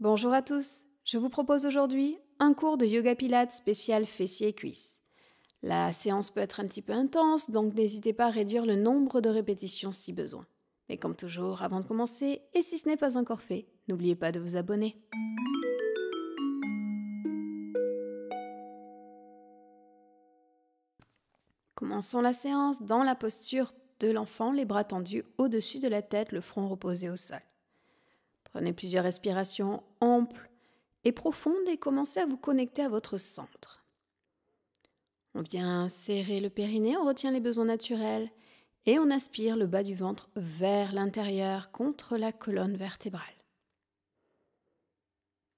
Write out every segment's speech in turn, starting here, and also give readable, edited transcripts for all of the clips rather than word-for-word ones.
Bonjour à tous, je vous propose aujourd'hui un cours de yoga pilates spécial fessiers et cuisses. La séance peut être un petit peu intense, donc n'hésitez pas à réduire le nombre de répétitions si besoin. Mais comme toujours, avant de commencer, et si ce n'est pas encore fait, n'oubliez pas de vous abonner. Commençons la séance dans la posture de l'enfant, les bras tendus au-dessus de la tête, le front reposé au sol. Prenez plusieurs respirations amples et profondes et commencez à vous connecter à votre centre. On vient serrer le périnée, on retient les besoins naturels et on aspire le bas du ventre vers l'intérieur contre la colonne vertébrale.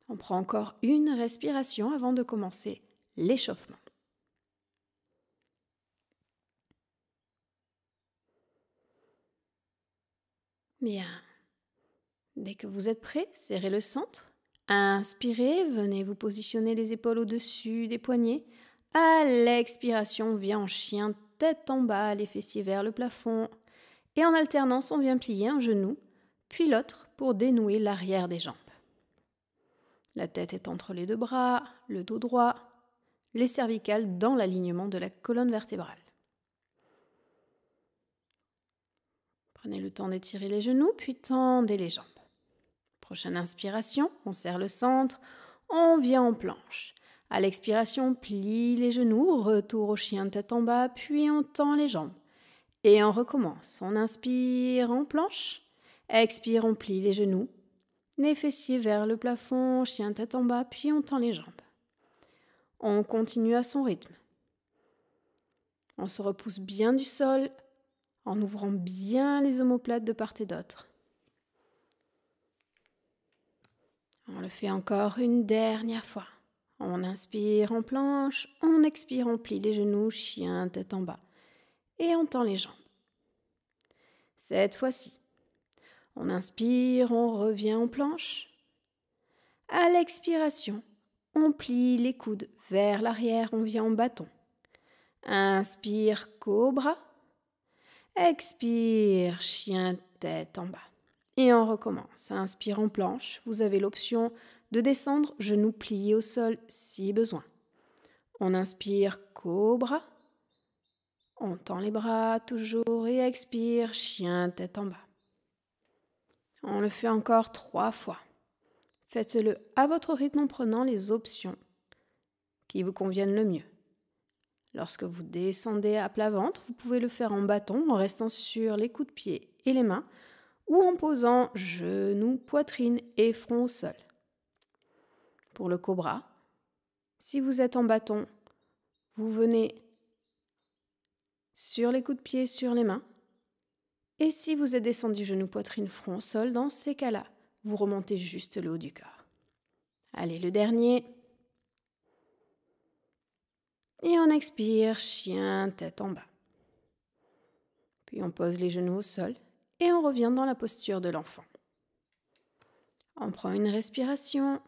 On prend encore une respiration avant de commencer l'échauffement. Bien. Dès que vous êtes prêt, serrez le centre. Inspirez, venez vous positionner les épaules au-dessus des poignets. À l'expiration, on vient en chien, tête en bas, les fessiers vers le plafond. Et en alternance, on vient plier un genou, puis l'autre pour dénouer l'arrière des jambes. La tête est entre les deux bras, le dos droit, les cervicales dans l'alignement de la colonne vertébrale. Prenez le temps d'étirer les genoux, puis tendez les jambes. Prochaine inspiration, on serre le centre, on vient en planche. À l'expiration, on plie les genoux, retour au chien tête en bas, puis on tend les jambes. Et on recommence. On inspire en planche, expire, on plie les genoux, les fessiers vers le plafond, chien tête en bas, puis on tend les jambes. On continue à son rythme. On se repousse bien du sol en ouvrant bien les omoplates de part et d'autre. On le fait encore une dernière fois. On inspire en planche, on expire, on plie les genoux, chien tête en bas. Et on tend les jambes. Cette fois-ci, on inspire, on revient en planche. À l'expiration, on plie les coudes vers l'arrière, on vient en bâton. Inspire, cobra. Expire, chien tête en bas. Et on recommence. Inspire en planche. Vous avez l'option de descendre, genoux pliés au sol si besoin. On inspire, cobra. On tend les bras toujours et expire, chien tête en bas. On le fait encore 3 fois. Faites-le à votre rythme en prenant les options qui vous conviennent le mieux. Lorsque vous descendez à plat ventre, vous pouvez le faire en bâton en restant sur les coups de pied et les mains ou en posant genoux, poitrine et front au sol. Pour le cobra, si vous êtes en bâton, vous venez sur les coups de pied, sur les mains. Et si vous êtes descendu genou, poitrine, front au sol, dans ces cas-là, vous remontez juste le haut du corps. Allez, le dernier. Et on expire, chien, tête en bas. Puis on pose les genoux au sol et on revient dans la posture de l'enfant. On prend une respiration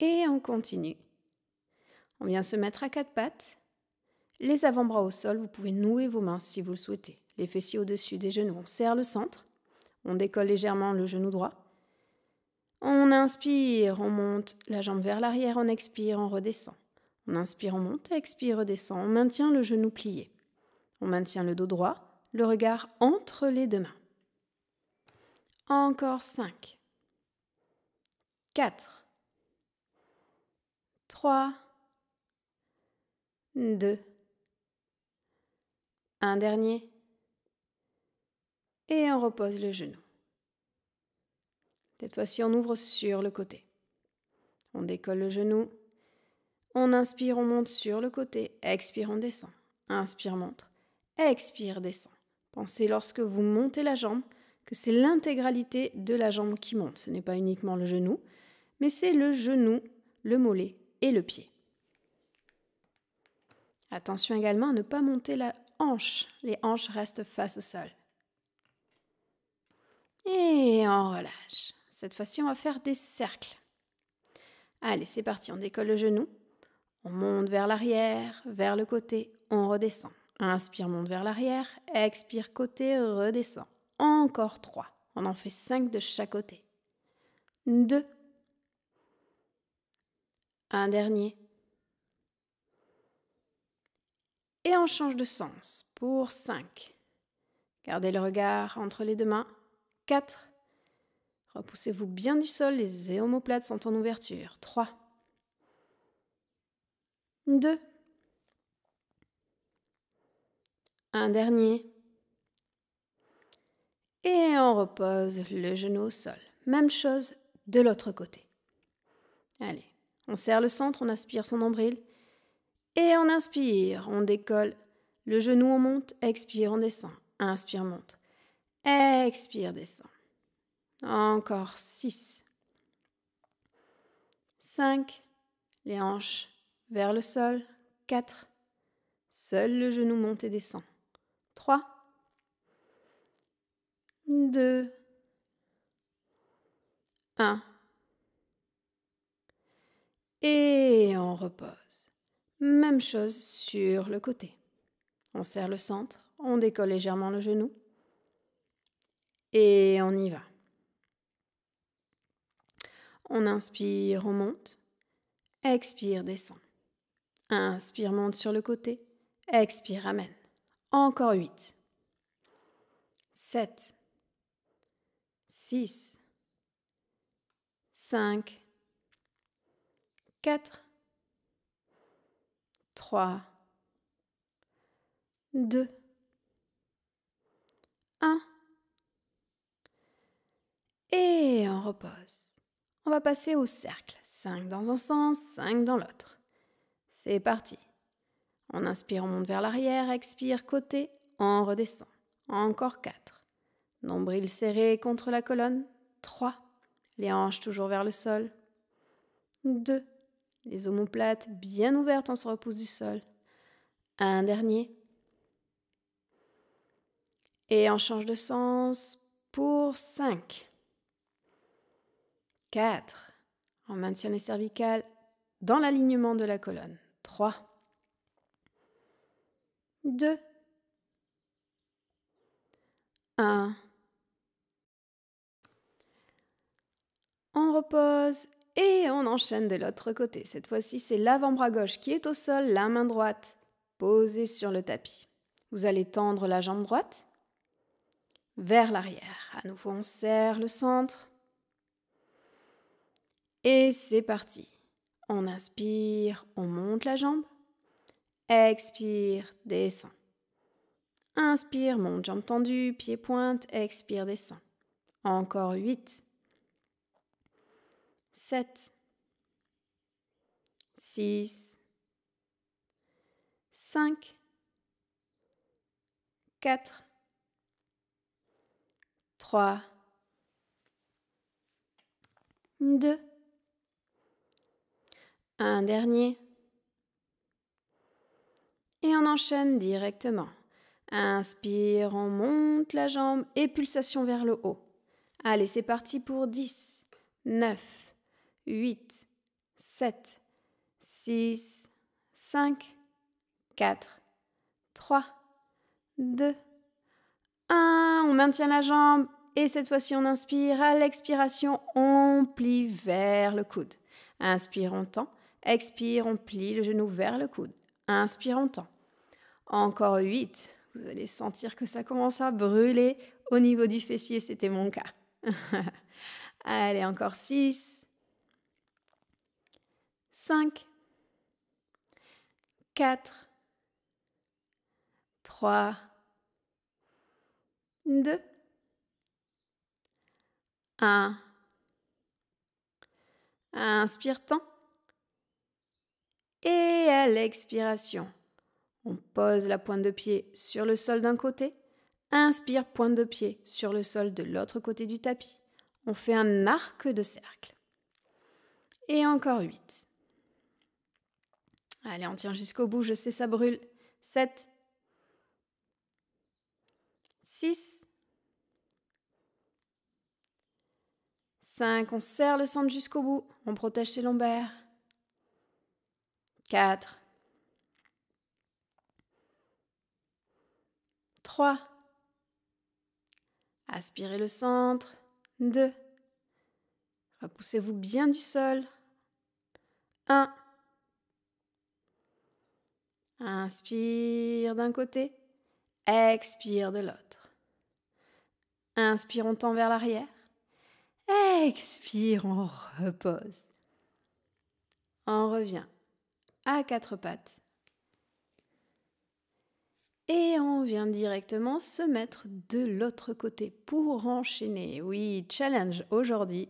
et on continue. On vient se mettre à 4 pattes. Les avant-bras au sol, vous pouvez nouer vos mains si vous le souhaitez. Les fessiers au-dessus des genoux, on serre le centre. On décolle légèrement le genou droit. On inspire, on monte la jambe vers l'arrière, on expire, on redescend. On inspire, on monte, expire, redescend. On maintient le genou plié. On maintient le dos droit, le regard entre les deux mains. Encore 5, 4, 3, 2, un dernier. Et on repose le genou. Cette fois-ci, on ouvre sur le côté. On décolle le genou. On inspire, on monte sur le côté. Expire, on descend. Inspire, monte. Expire, descend. Pensez lorsque vous montez la jambe que c'est l'intégralité de la jambe qui monte. Ce n'est pas uniquement le genou, mais c'est le genou, le mollet et le pied. Attention également à ne pas monter la hanche. Les hanches restent face au sol. Et on relâche. Cette fois-ci, on va faire des cercles. Allez, c'est parti. On décolle le genou. On monte vers l'arrière, vers le côté. On redescend. Inspire, monte vers l'arrière. Expire, côté, redescend. Encore 3. On en fait 5 de chaque côté. 2. Un dernier. Et on change de sens pour 5. Gardez le regard entre les deux mains. 4. Repoussez-vous bien du sol, les omoplates sont en ouverture. 3. 2. Un dernier. Et on repose le genou au sol. Même chose de l'autre côté. Allez, on serre le centre, on aspire son nombril. Et on inspire, on décolle. Le genou, on monte. Expire, on descend. Inspire, monte. Expire, descend. Encore 6. 5. Les hanches vers le sol. 4. Seul le genou monte et descend. 3. 2. 1. Et on repose. Même chose sur le côté. On serre le centre, on décolle légèrement le genou. Et on y va. On inspire, on monte. Expire, descend. Inspire, monte sur le côté. Expire, ramène. Encore 8. 7. 6. 5. 4. 3. 2. 1. Et on repose. On va passer au cercle. 5 dans un sens, 5 dans l'autre. C'est parti. On inspire, on monte vers l'arrière. Expire, côté, on redescend. Encore 4. Nombril serré contre la colonne. 3. Les hanches toujours vers le sol. 2. Les omoplates bien ouvertes, on se repousse du sol. Un dernier. Et on change de sens pour 5. 4. On maintient les cervicales dans l'alignement de la colonne. 3. 2. 1. On repose et on enchaîne de l'autre côté. Cette fois-ci, c'est l'avant-bras gauche qui est au sol, la main droite posée sur le tapis. Vous allez tendre la jambe droite vers l'arrière. À nouveau, on serre le centre. Et c'est parti. On inspire, on monte la jambe. Expire, descend. Inspire, monte, jambe tendue, pied pointe. Expire, descend. Encore 8. 7. 6. 5. 4. 3. 2. Un dernier. Et on enchaîne directement. Inspire, on monte la jambe et pulsation vers le haut. Allez, c'est parti pour 10, 9, 8, 7, 6, 5, 4, 3, 2, 1. On maintient la jambe et cette fois-ci on inspire. À l'expiration, on plie vers le coude. Inspire, on tend. Expire, on plie le genou vers le coude. Inspire, on tend. Encore 8. Vous allez sentir que ça commence à brûler au niveau du fessier, c'était mon cas. Allez, encore 6. 5. 4. 3. 2. 1. Inspire, tend. Et à l'expiration, on pose la pointe de pied sur le sol d'un côté. Inspire, pointe de pied sur le sol de l'autre côté du tapis. On fait un arc de cercle. Et encore 8. Allez, on tient jusqu'au bout, je sais, ça brûle. 7. 6. 5. On serre le centre jusqu'au bout. On protège ses lombaires. 4. 3. Aspirez le centre. 2. Repoussez-vous bien du sol. 1. Inspire d'un côté. Expire de l'autre. Inspire, on tend vers l'arrière. Expire, on repose. On revient à 4 pattes. Et on vient directement se mettre de l'autre côté pour enchaîner. Oui, challenge aujourd'hui.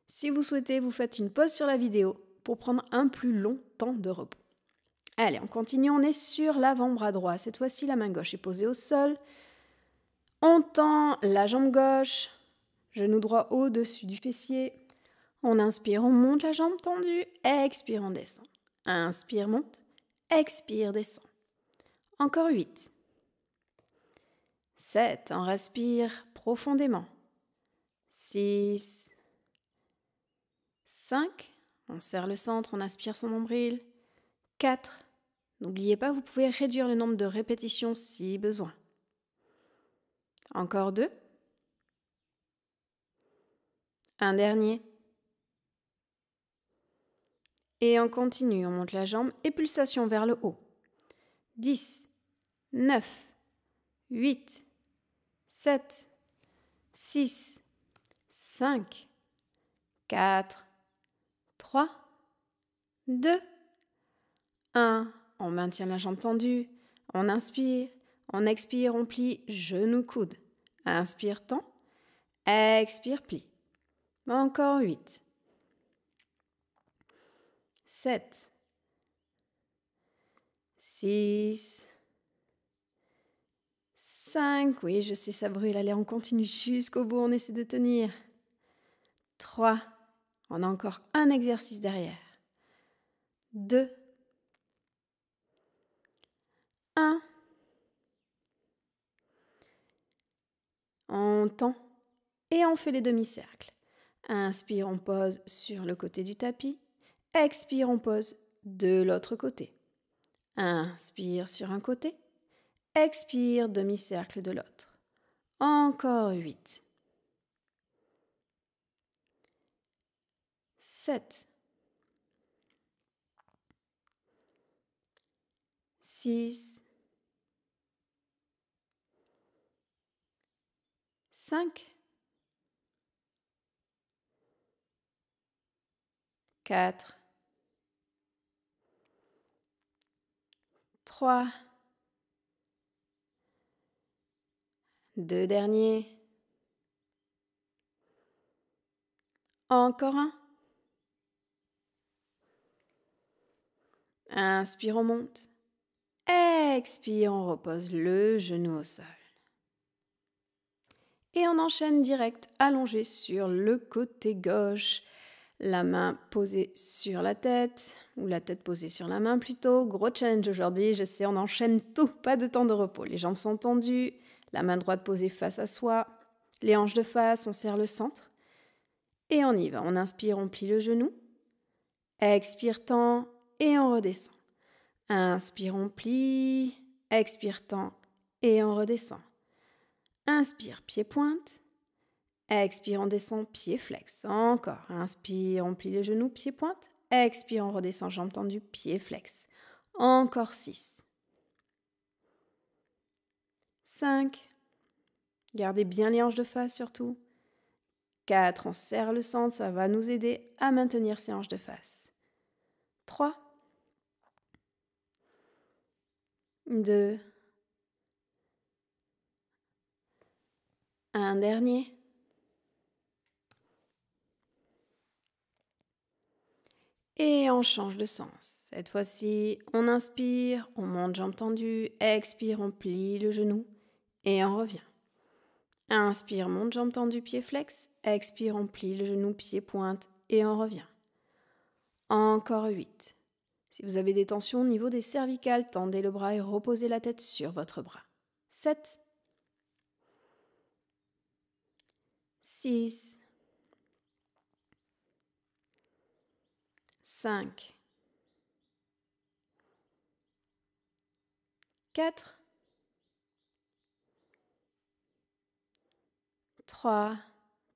Si vous souhaitez, vous faites une pause sur la vidéo pour prendre un plus long temps de repos. Allez, on continue, on est sur l'avant-bras droit. Cette fois-ci, la main gauche est posée au sol. On tend la jambe gauche, genou droit au-dessus du fessier. On inspire, on monte la jambe tendue. Expire, on descend. Inspire, monte. Expire, descend. Encore 8. 7. On respire profondément. 6. 5. On serre le centre, on aspire son nombril. 4. N'oubliez pas, vous pouvez réduire le nombre de répétitions si besoin. Encore 2. Un dernier. Et on continue, on monte la jambe et pulsation vers le haut. 10. 9, 8, 7, 6, 5, 4, 3, 2, 1. On maintient la jambe tendue. On inspire. On expire, on plie, genou, coude. Inspire, tend. Expire, plie. Encore 8. 7, 6, 5, oui, je sais, ça brûle. Allez, on continue jusqu'au bout, on essaie de tenir. 3, on a encore un exercice derrière. 2, 1. On tend et on fait les demi-cercles. Inspire, on pose sur le côté du tapis. Expire, on pose de l'autre côté. Inspire sur un côté. Expire, demi-cercle de l'autre. Encore 8. 7. 6. 5. 4. 3. 2 derniers. Encore un. Inspire, on monte. Expire, on repose le genou au sol. Et on enchaîne direct, allongé sur le côté gauche. La main posée sur la tête, ou la tête posée sur la main plutôt. Gros challenge aujourd'hui, je sais, on enchaîne tout, pas de temps de repos. Les jambes sont tendues, la main droite posée face à soi, les hanches de face, on serre le centre. Et on y va, on inspire, on plie le genou. Expire, tend, et on redescend. Inspire, on plie, expire, tend, et on redescend. Inspire, pied pointe. Expire, on descend, pied flex. Encore. Inspire, on plie les genoux, pied pointe. Expire, on redescend, jambe tendue, pied flex. Encore 6. 5. Gardez bien les hanches de face surtout. 4. On serre le centre, ça va nous aider à maintenir ces hanches de face. 3. 2. Un dernier. Et on change de sens. Cette fois-ci, on inspire, on monte jambe tendue, expire, on plie le genou et on revient. Inspire, monte jambe tendue, pied flex, expire, on plie le genou, pied pointe et on revient. Encore 8. Si vous avez des tensions au niveau des cervicales, tendez le bras et reposez la tête sur votre bras. 7. 6. 5. 4. 3.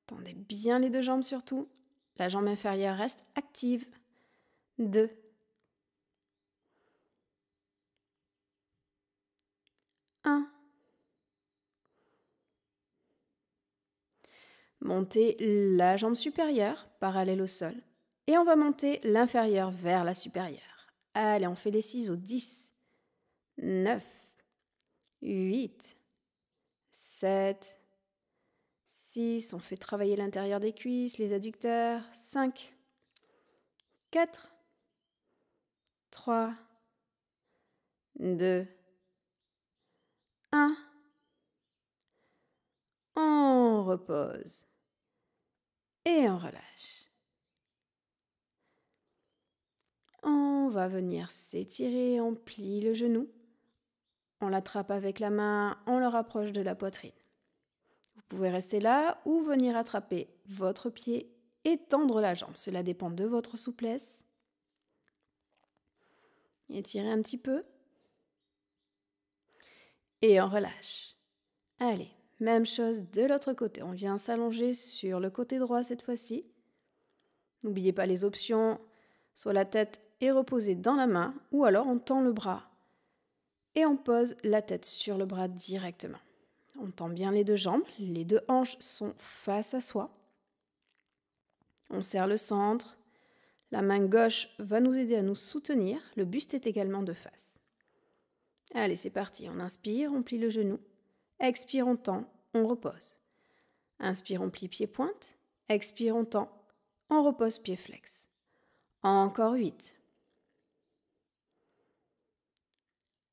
Tendez bien les deux jambes surtout. La jambe inférieure reste active. 2. 1. Montez la jambe supérieure parallèle au sol. Et on va monter l'inférieure vers la supérieure. Allez, on fait les ciseaux. 10, 9, 8, 7, 6. On fait travailler l'intérieur des cuisses, les adducteurs. 5, 4, 3, 2, 1. On repose. Et on relâche. On va venir s'étirer, on plie le genou. On l'attrape avec la main, on le rapproche de la poitrine. Vous pouvez rester là ou venir attraper votre pied et tendre la jambe. Cela dépend de votre souplesse. Étirez un petit peu. Et on relâche. Allez, même chose de l'autre côté. On vient s'allonger sur le côté droit cette fois-ci. N'oubliez pas les options, soit la tête est reposée dans la main ou alors on tend le bras et on pose la tête sur le bras directement. On tend bien les deux jambes, les deux hanches sont face à soi. On serre le centre. La main gauche va nous aider à nous soutenir. Le buste est également de face. Allez, c'est parti. On inspire, on plie le genou. Expire, on tend, on repose. Inspire, on plie pied-pointe. Expire, on tend, on repose pied flex. Encore 8.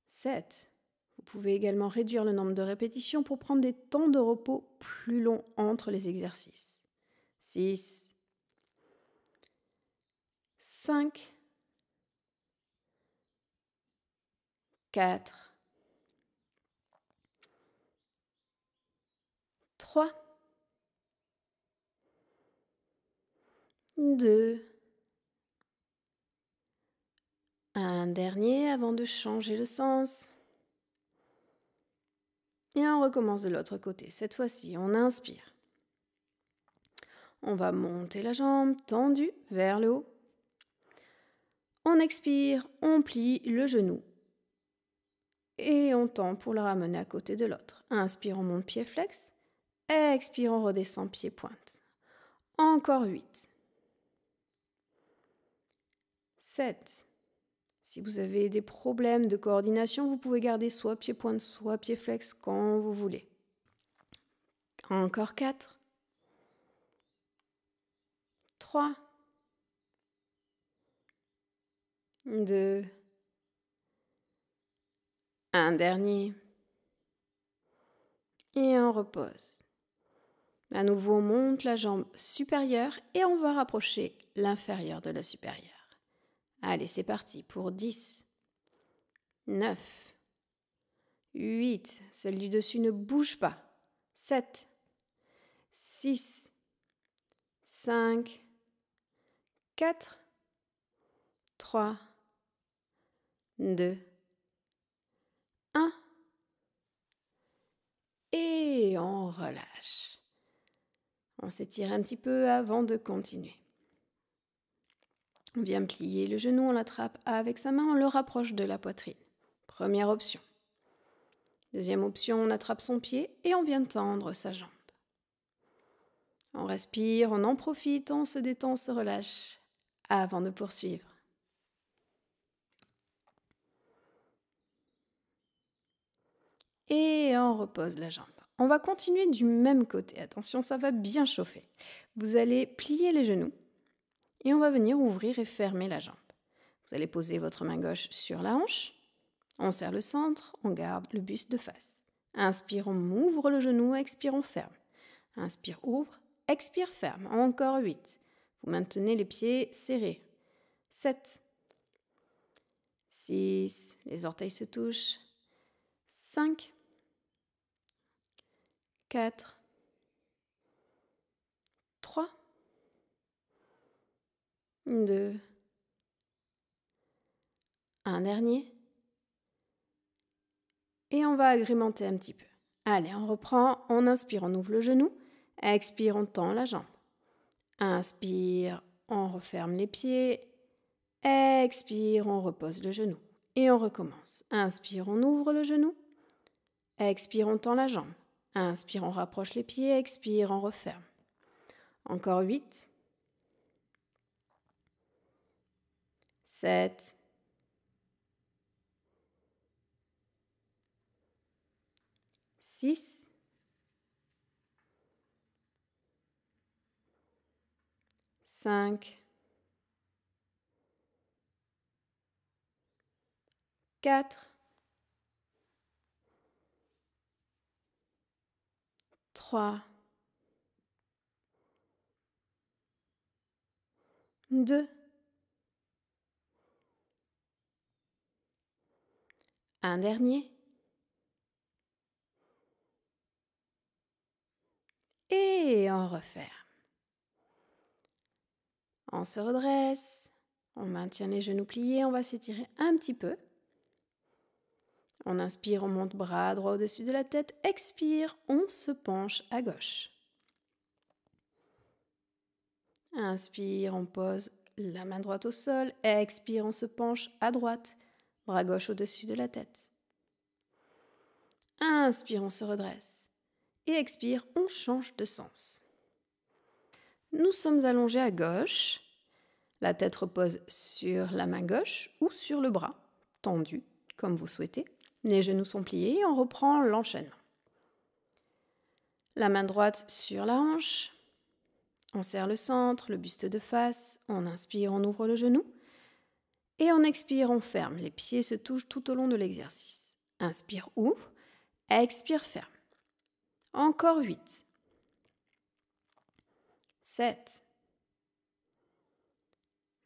7. Vous pouvez également réduire le nombre de répétitions pour prendre des temps de repos plus longs entre les exercices. 6. 5. 4. 3. 2. Un dernier avant de changer le sens. Et on recommence de l'autre côté. Cette fois-ci, on inspire. On va monter la jambe tendue vers le haut. On expire, on plie le genou. Et on tend pour le ramener à côté de l'autre. Inspire, on monte pied flex. Expire, on redescend pied pointe. Encore 8. 7. Si vous avez des problèmes de coordination, vous pouvez garder soit pied pointe, soit pied flex quand vous voulez. Encore 4. 3. 2. Un dernier. Et on repose. À nouveau, on monte la jambe supérieure et on va rapprocher l'inférieure de la supérieure. Allez, c'est parti pour 10, 9, 8, celle du dessus ne bouge pas, 7, 6, 5, 4, 3, 2, 1. Et on relâche. On s'étire un petit peu avant de continuer. On vient plier le genou, on l'attrape avec sa main, on le rapproche de la poitrine. Première option. Deuxième option, on attrape son pied et on vient tendre sa jambe. On respire, on en profite, on se détend, on se relâche avant de poursuivre. Et on repose la jambe. On va continuer du même côté. Attention, ça va bien chauffer. Vous allez plier les genoux et on va venir ouvrir et fermer la jambe. Vous allez poser votre main gauche sur la hanche. On serre le centre, on garde le buste de face. Inspire, on ouvre le genou, expire, on ferme. Inspire, ouvre, expire, ferme. Encore 8. Vous maintenez les pieds serrés. 7. 6. Les orteils se touchent. 5. 4. 3. 2. Un dernier. Et on va agrémenter un petit peu. Allez, on reprend, on inspire, on ouvre le genou. Expire, on tend la jambe. Inspire, on referme les pieds. Expire, on repose le genou. Et on recommence. Inspire, on ouvre le genou. Expire, on tend la jambe. Inspire, on rapproche les pieds. Expire, on referme. Encore 8. 7. 6. 5. 4. 3. 2. Un dernier. Et on referme. On se redresse. On maintient les genoux pliés. On va s'étirer un petit peu. On inspire, on monte bras droit au-dessus de la tête. Expire, on se penche à gauche. Inspire, on pose la main droite au sol. Expire, on se penche à droite. Bras gauche au-dessus de la tête. Inspire, on se redresse. Et expire, on change de sens. Nous sommes allongés à gauche. La tête repose sur la main gauche ou sur le bras, tendu, comme vous souhaitez. Les genoux sont pliés et on reprend l'enchaînement. La main droite sur la hanche. On serre le centre, le buste de face. On inspire, on ouvre le genou. Et on expire, on ferme. Les pieds se touchent tout au long de l'exercice. Inspire, ouvre. Expire, ferme. Encore 8. 7.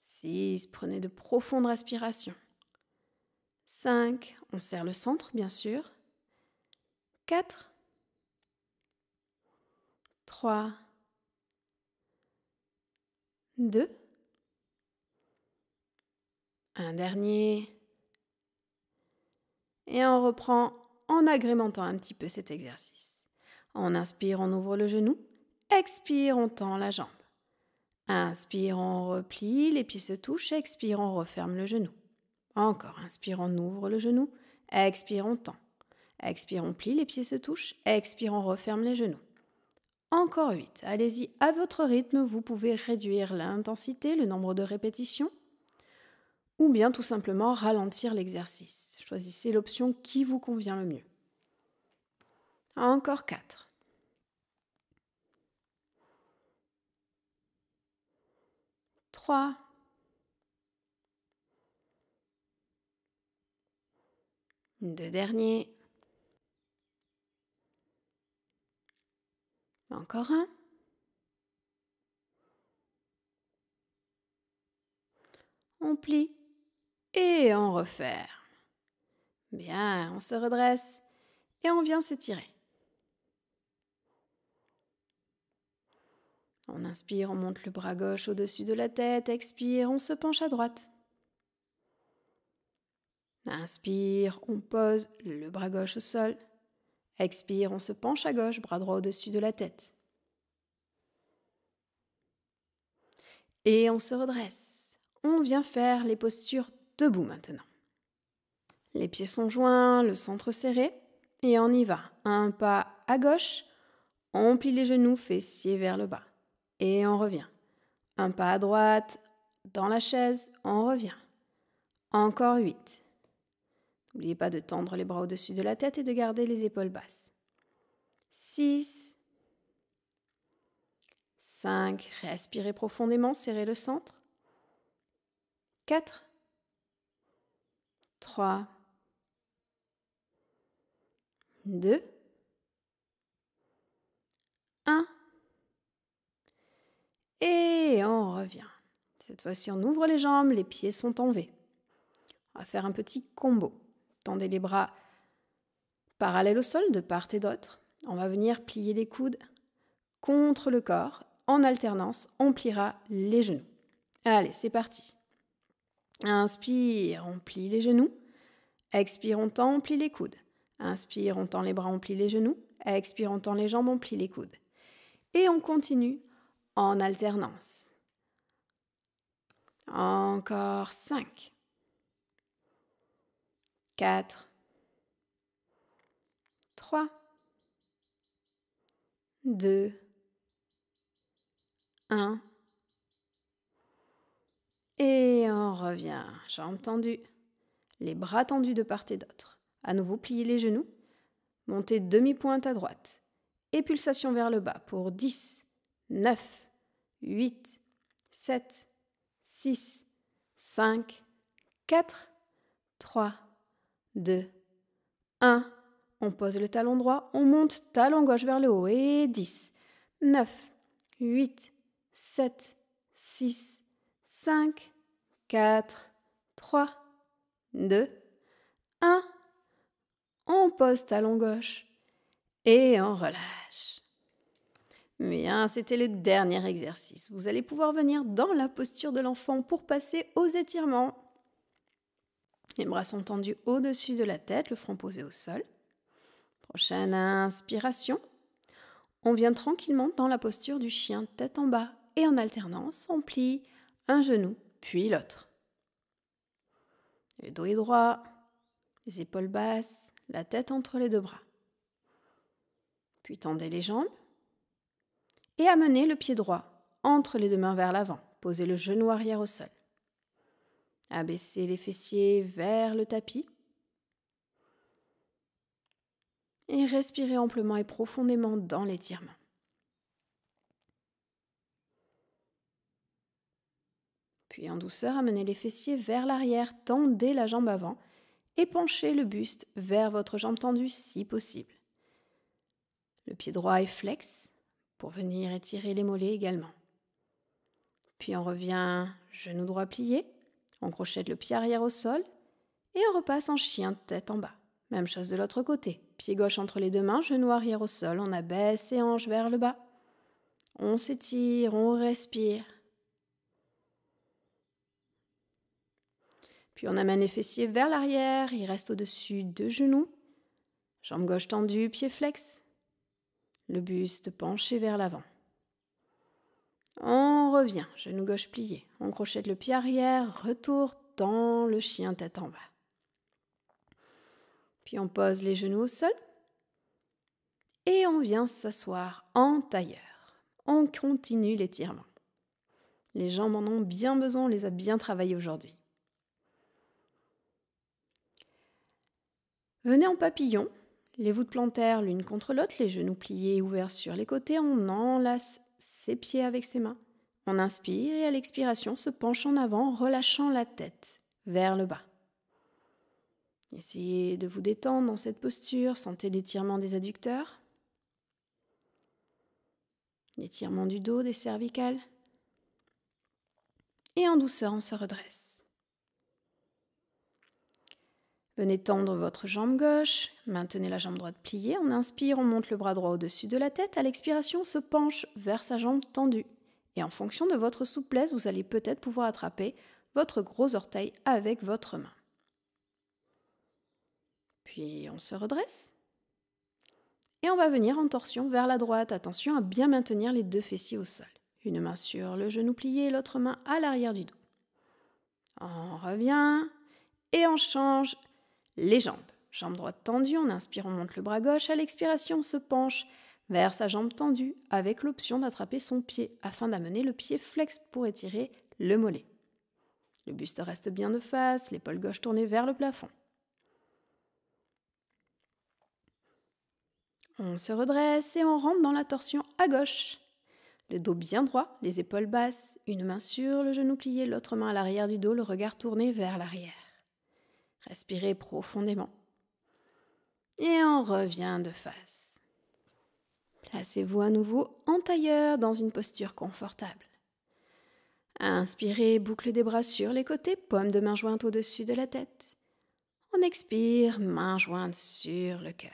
6. Prenez de profondes respirations. 5. On serre le centre, bien sûr. 4. 3. 2. Un dernier. Et on reprend en agrémentant un petit peu cet exercice. On inspire, on ouvre le genou. Expire, on tend la jambe. Inspire, on replie, les pieds se touchent. Expire, on referme le genou. Encore, inspire, on ouvre le genou. Expire, on tend. Expire, on plie, les pieds se touchent. Expire, on referme les genoux. Encore 8. Allez-y à votre rythme. Vous pouvez réduire l'intensité, le nombre de répétitions, ou bien tout simplement ralentir l'exercice. Choisissez l'option qui vous convient le mieux. Encore 4. 3. 2 derniers. Encore un. On plie et on referme. Bien, on se redresse et on vient s'étirer. On inspire, on monte le bras gauche au-dessus de la tête. Expire, on se penche à droite. Inspire, on pose le bras gauche au sol. Expire, on se penche à gauche, bras droit au-dessus de la tête. Et on se redresse. On vient faire les postures debout maintenant. Les pieds sont joints, le centre serré. Et on y va. Un pas à gauche. On plie les genoux, fessiers vers le bas. Et on revient. Un pas à droite, dans la chaise, on revient. Encore 8. N'oubliez pas de tendre les bras au-dessus de la tête et de garder les épaules basses. 6. 5. Respirez profondément, serrez le centre. 4. 3. 2. 1. Et on revient. Cette fois-ci, on ouvre les jambes, les pieds sont en V. On va faire un petit combo. Tendez les bras parallèles au sol de part et d'autre. On va venir plier les coudes contre le corps. En alternance, on pliera les genoux. Allez, c'est parti. Inspire, on plie les genoux. Expire, on tend, on plie les coudes. Inspire, on tend les bras, on plie les genoux. Expire, on tend les jambes, on plie les coudes. Et on continue en alternance. Encore 5, 4, 3, 2, 1. Et on revient, jambes tendues, les bras tendus de part et d'autre. À nouveau, pliez les genoux, montez demi-pointe à droite et pulsation vers le bas pour 10, 9, 8, 7, 6, 5, 4, 3, 2, 1. On pose le talon droit, on monte talon gauche vers le haut et 10, 9, 8, 7, 6, 5, 4, 3, 2, 1. On pose talon gauche et on relâche. Bien, c'était le dernier exercice. Vous allez pouvoir venir dans la posture de l'enfant pour passer aux étirements. Les bras sont tendus au-dessus de la tête, le front posé au sol. Prochaine inspiration. On vient tranquillement dans la posture du chien tête en bas et en alternance, on plie un genou puis l'autre. Le dos est droit, les épaules basses, la tête entre les deux bras. Puis tendez les jambes et amenez le pied droit entre les deux mains vers l'avant. Posez le genou arrière au sol. Abaissez les fessiers vers le tapis. Et respirez amplement et profondément dans l'étirement. Puis en douceur, amenez les fessiers vers l'arrière, tendez la jambe avant et penchez le buste vers votre jambe tendue si possible. Le pied droit est flex pour venir étirer les mollets également. Puis on revient genou droit plié, on crochette le pied arrière au sol et on repasse en chien tête en bas. Même chose de l'autre côté. Pied gauche entre les deux mains, genou arrière au sol, on abaisse et hanche vers le bas. On s'étire, on respire. Puis on amène les fessiers vers l'arrière, il reste au-dessus de genoux. Jambe gauche tendue, pied flex. Le buste penché vers l'avant. On revient, genou gauche plié. On crochette le pied arrière, retour dans le chien tête en bas. Puis on pose les genoux au sol. Et on vient s'asseoir en tailleur. On continue l'étirement. Les jambes en ont bien besoin, on les a bien travaillées aujourd'hui. Venez en papillon, les voûtes plantaires l'une contre l'autre, les genoux pliés et ouverts sur les côtés. On enlace ses pieds avec ses mains. On inspire et à l'expiration se penche en avant, relâchant la tête vers le bas. Essayez de vous détendre dans cette posture, sentez l'étirement des adducteurs, l'étirement du dos, des cervicales. Et en douceur, on se redresse. Venez tendre votre jambe gauche, maintenez la jambe droite pliée. On inspire, on monte le bras droit au-dessus de la tête. À l'expiration, on se penche vers sa jambe tendue. Et en fonction de votre souplesse, vous allez peut-être pouvoir attraper votre gros orteil avec votre main. Puis on se redresse. Et on va venir en torsion vers la droite. Attention à bien maintenir les deux fessiers au sol. Une main sur le genou plié, l'autre main à l'arrière du dos. On revient et on change les jambes. Jambe droite tendue, on inspire, on monte le bras gauche. À l'expiration, on se penche vers sa jambe tendue avec l'option d'attraper son pied afin d'amener le pied flex pour étirer le mollet. Le buste reste bien de face, l'épaule gauche tournée vers le plafond. On se redresse et on rentre dans la torsion à gauche. Le dos bien droit, les épaules basses, une main sur le genou plié, l'autre main à l'arrière du dos, le regard tourné vers l'arrière. Respirez profondément. Et on revient de face. Placez-vous à nouveau en tailleur dans une posture confortable. Inspirez, boucle des bras sur les côtés, paume de main jointe au-dessus de la tête. On expire, main jointe sur le cœur.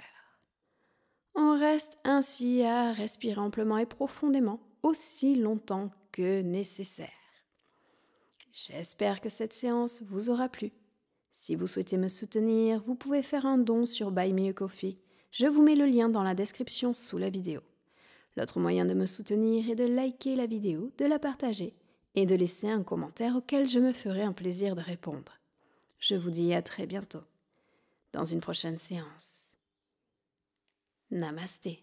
On reste ainsi à respirer amplement et profondément, aussi longtemps que nécessaire. J'espère que cette séance vous aura plu. Si vous souhaitez me soutenir, vous pouvez faire un don sur Buy Me a Coffee. Je vous mets le lien dans la description sous la vidéo. L'autre moyen de me soutenir est de liker la vidéo, de la partager et de laisser un commentaire auquel je me ferai un plaisir de répondre. Je vous dis à très bientôt dans une prochaine séance. Namasté.